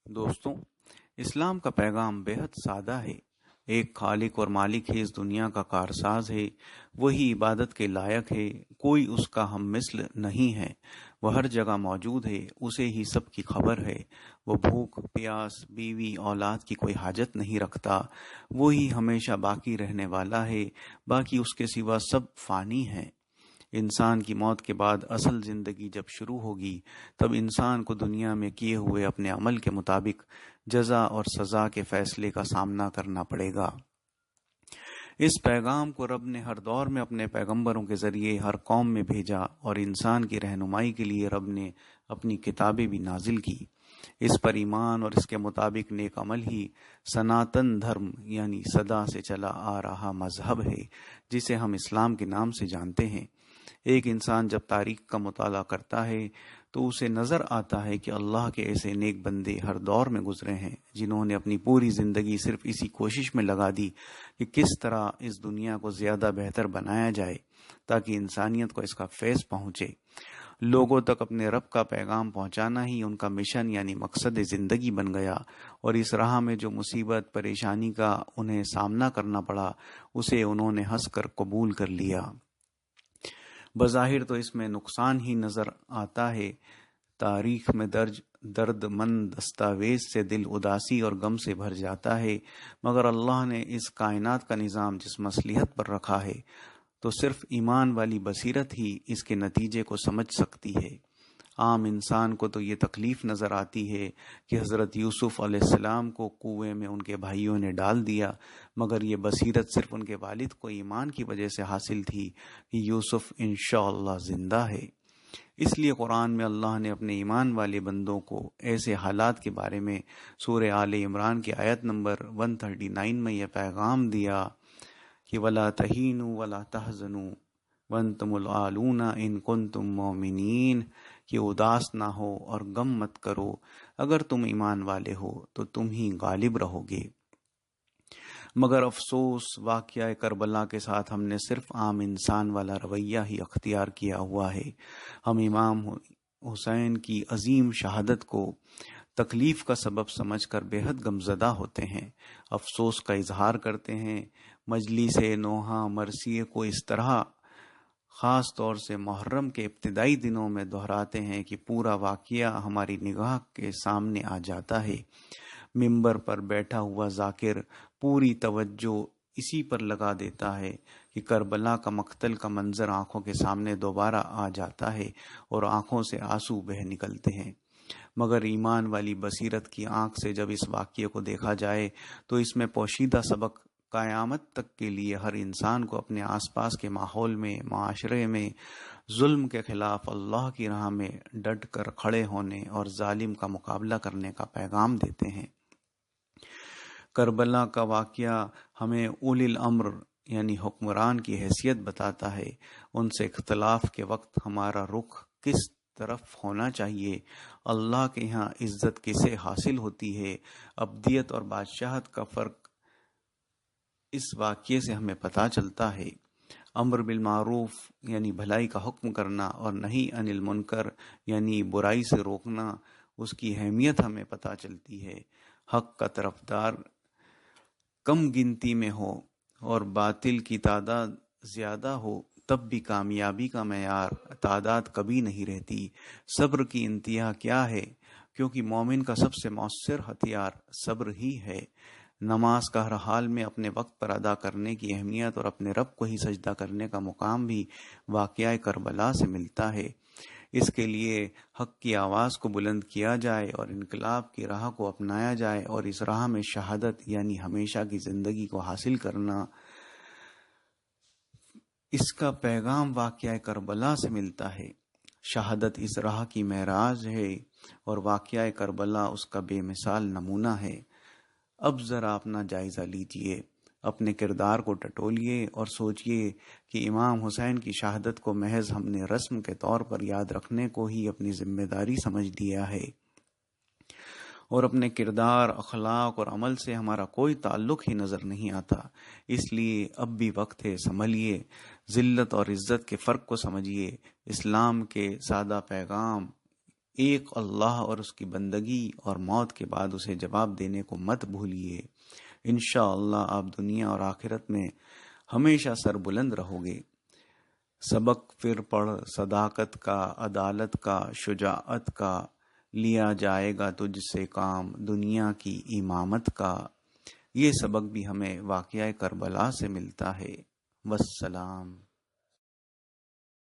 دوستوں، اسلام کا پیغام بیحد سادہ ہے۔ ایک خالق اور مالک ہے، اس دنیا کا کارساز ہے، وہی عبادت کے لائق ہے، کوئی اس کا ہم مثل نہیں ہے۔ وہ ہر جگہ موجود ہے، اسے ہی سب کی خبر ہے۔ وہ بھوک پیاس بیوی اولاد کی کوئی حاجت نہیں رکھتا، وہی ہمیشہ باقی رہنے والا ہے، باقی اس کے سوا سب فانی ہے۔ انسان کی موت کے بعد اصل زندگی جب شروع ہوگی، تب انسان کو دنیا میں کیے ہوئے اپنے عمل کے مطابق جزا اور سزا کے فیصلے کا سامنا کرنا پڑے گا۔ اس پیغام کو رب نے ہر دور میں اپنے پیغمبروں کے ذریعے ہر قوم میں بھیجا، اور انسان کی رہنمائی کے لیے رب نے اپنی کتابیں بھی نازل کی۔ اس پر ایمان اور اس کے مطابق نیک عمل ہی سناتن دھرم یعنی صدا سے چلا آ رہا مذہب ہے، جسے ہم اسلام کے نام سے جانتے ہیں۔ ایک انسان جب تاریخ کا مطالعہ کرتا ہے تو اسے نظر آتا ہے کہ اللہ کے ایسے نیک بندے ہر دور میں گزرے ہیں، جنہوں نے اپنی پوری زندگی صرف اسی کوشش میں لگا دی کہ کس طرح اس دنیا کو زیادہ بہتر بنایا جائے تاکہ انسانیت کو اس کا فیض پہنچے۔ لوگوں تک اپنے رب کا پیغام پہنچانا ہی ان کا مشن یعنی مقصد زندگی بن گیا، اور اس راہ میں جو مصیبت پریشانی کا انہیں سامنا کرنا پڑا، اسے انہوں نے ہنس کر قبول کر لیا۔ بظاہر تو اس میں نقصان ہی نظر آتا ہے، تاریخ میں درج درد مند دستاویز سے دل اداسی اور غم سے بھر جاتا ہے، مگر اللہ نے اس کائنات کا نظام جس مصلحت پر رکھا ہے، تو صرف ایمان والی بصیرت ہی اس کے نتیجے کو سمجھ سکتی ہے۔ عام انسان کو تو یہ تکلیف نظر آتی ہے کہ حضرت یوسف علیہ السلام کو کنویں میں ان کے بھائیوں نے ڈال دیا، مگر یہ بصیرت صرف ان کے والد کو ایمان کی وجہ سے حاصل تھی کہ یوسف انشاءاللہ زندہ ہے۔ اس لیے قرآن میں اللہ نے اپنے ایمان والے بندوں کو ایسے حالات کے بارے میں سورہ آل عمران کی آیت نمبر 139 میں یہ پیغام دیا کہ وَلَا تَهِینُوا وَلَا تَحْزَنُوا وَأَنْتُمُ الْأَعْلَوْنَ إِن كُنتُم مُؤْمِنِينَ، کہ اداس نہ ہو اور غم مت کرو، اگر تم ایمان والے ہو تو تم ہی غالب رہو گے۔ مگر افسوس، واقعہ کربلا کے ساتھ ہم نے صرف عام انسان والا رویہ ہی اختیار کیا ہوا ہے۔ ہم امام حسین کی عظیم شہادت کو تکلیف کا سبب سمجھ کر بے حد غمزدہ ہوتے ہیں، افسوس کا اظہار کرتے ہیں، مجلس نوحہ مرثیہ کو اس طرح خاص طور سے محرم کے ابتدائی دنوں میں دہراتے ہیں کہ پورا واقعہ ہماری نگاہ کے سامنے آ جاتا ہے۔ ممبر پر بیٹھا ہوا ذاکر پوری توجہ اسی پر لگا دیتا ہے کہ کربلا کا مقتل کا منظر آنکھوں کے سامنے دوبارہ آ جاتا ہے اور آنکھوں سے آنسو بہہ نکلتے ہیں۔ مگر ایمان والی بصیرت کی آنکھ سے جب اس واقعے کو دیکھا جائے تو اس میں پوشیدہ سبق قیامت تک کے لیے ہر انسان کو اپنے آس پاس کے ماحول میں، معاشرے میں ظلم کے خلاف اللہ کی راہ میں ڈٹ کر کھڑے ہونے اور ظالم کا مقابلہ کرنے کا پیغام دیتے ہیں۔ کربلا کا واقعہ ہمیں اولی الامر یعنی حکمران کی حیثیت بتاتا ہے، ان سے اختلاف کے وقت ہمارا رخ کس طرف ہونا چاہیے، اللہ کے یہاں عزت کسے حاصل ہوتی ہے۔ ابدیت اور بادشاہت کا فرق اس واقعے سے ہمیں پتہ چلتا ہے۔ امر بالمعروف یعنی بھلائی کا حکم کرنا اور نہی عن المنکر یعنی برائی سے روکنا، اس کی اہمیت ہمیں پتہ چلتی ہے۔ حق کا طرفدار کم گنتی میں ہو اور باطل کی تعداد زیادہ ہو، تب بھی کامیابی کا معیار تعداد کبھی نہیں رہتی۔ صبر کی انتہا کیا ہے؟ کیونکہ مومن کا سب سے مؤثر ہتھیار صبر ہی ہے۔ نماز کا ہر حال میں اپنے وقت پر ادا کرنے کی اہمیت اور اپنے رب کو ہی سجدہ کرنے کا مقام بھی واقعہ کربلا سے ملتا ہے۔ اس کے لیے حق کی آواز کو بلند کیا جائے اور انقلاب کی راہ کو اپنایا جائے، اور اس راہ میں شہادت یعنی ہمیشہ کی زندگی کو حاصل کرنا، اس کا پیغام واقعہ کربلا سے ملتا ہے۔ شہادت اس راہ کی معراج ہے اور واقعہ کربلا اس کا بے مثال نمونہ ہے۔ اب ذرا اپنا جائزہ لیجئے، اپنے کردار کو ٹٹولیے اور سوچئے کہ امام حسین کی شہادت کو محض ہم نے رسم کے طور پر یاد رکھنے کو ہی اپنی ذمہ داری سمجھ لیا ہے، اور اپنے کردار، اخلاق اور عمل سے ہمارا کوئی تعلق ہی نظر نہیں آتا۔ اس لیے اب بھی وقت ہے، سنبھلیے، ذلت اور عزت کے فرق کو سمجھیے۔ اسلام کے سادہ پیغام ایک اللہ اور اس کی بندگی اور موت کے بعد اسے جواب دینے کو مت بھولیے۔ انشاءاللہ آپ دنیا اور آخرت میں ہمیشہ سر بلند رہو گے۔ سبق پھر پڑھ، صداقت کا، عدالت کا، شجاعت کا، لیا جائے گا تجھ سے کام دنیا کی امامت کا۔ یہ سبق بھی ہمیں واقعہ کربلا سے ملتا ہے۔ والسلام۔